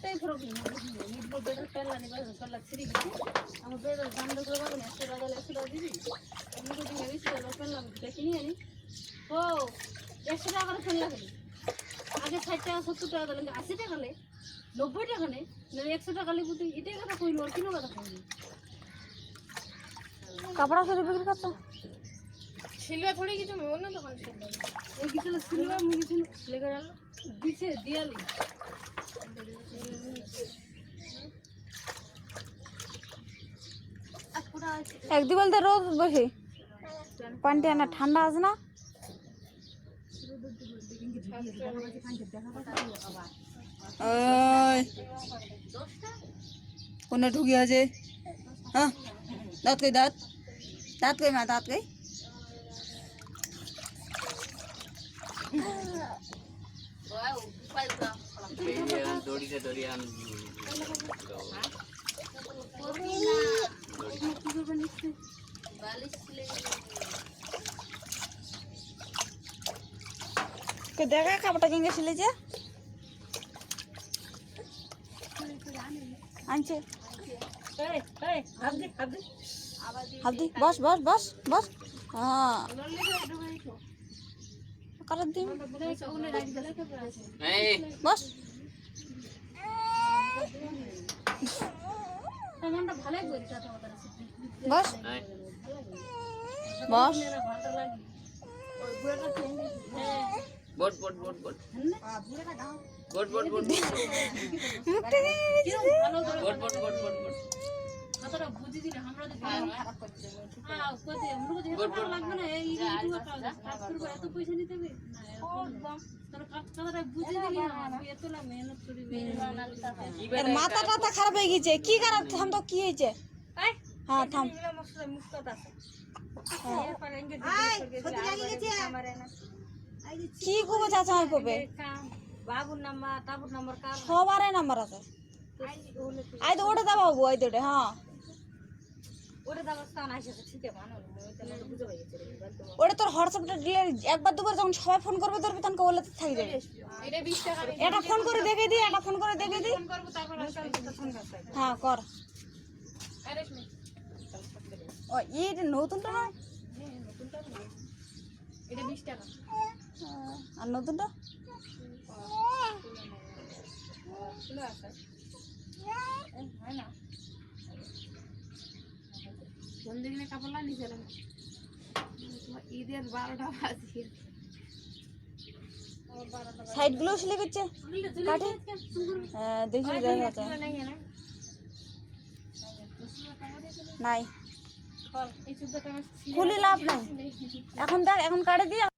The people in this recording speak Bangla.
একটাই ফরক নেই নিদবো বেটার পেলা নিবা সল্লা ছিড়ি দিছি আমার বেটার দাম দর করে পাবেন 100 টাকা 100 টাকা দিবি আমি তো দিনে 20 টাকা পেলাম দেখি নিয়ে আনি ও 100 টাকা করে ফেললা গেলি আগে 60 টাকা 70 টাকা দিলে 80 টাকা লে 90 টাকা নে 100 টাকা লে বুঝি এটাই কথা কইলো আর কিনো কথা কইলো কাপড়া সরি বিক্রি করছো সিলवा थोड़ी কিছু অন্য দোকান ছিল এই কিছু সিলवा মুই কিছু লেগে গেল দিছে দিয়ালি এক দি বলতে রোদ বসে পানিটা না ঠান্ডা আছে না ওই কোনে ঢুকি আছে হ্যাঁ দাঁত কই দাঁত দাঁত কই মা দাঁত কই দেখা কাপড়টা কিনে গেছিলে যে আনছে হাবদি বস বস বস বস হ্যাঁ কাটার দিন বস বস বস बोट बोट बोट बोट बोट बोट बोट মুখটা बोट बोट बोट बोट কতটা বুঝি দিলে আমরা তো খারাপ করতে হ্যাঁ কইতে আমরা তো যেটা লাগবে না এই কাজ করব এত পয়সা নিতে হবে না তোর কতটা বুঝি দিলি এতলা মেহনত করিবে এর মাথাটা খারাপ হয়ে গেছে কি খারাপ থাম তো কি হয়েছে হ্যাঁ থাম কি করবো চাচা করবে বাবুর নাম্বার টাবুর নাম্বার কার সবারই নাম্বার আছে আই তো ওটা দাও বাবু আই তো ওটা হ্যাঁ ওটা দাবার স্থান আসে ঠিক আছে মানো ওইটা বুঝে পাইছে ওটা তোর হোয়াটসঅ্যাপটা দিলে একবার দুবার যখন সবাই ফোন করবে তোর তখন বলে থাকি যাবে এটা 20 টাকা এটা ফোন করে দেখে দি এটা ফোন করে দেখে দি ফোন করব তারপর ফোন করতে হ্যাঁ কর আরে শুন ও এই নতুনটা না নতুনটা এটা 20 টাকা আর নতুনটা শুনে আসে হয় না কোন দিনে কাপড় লাগিয়েছিলাম ঈদের 12টা বাজে সাইড গুলো সিলে করছে কাটে দেখি দেখা যায় নাই খুলে লাভ নাই এখন দেখ এখন কাটে দিয়ে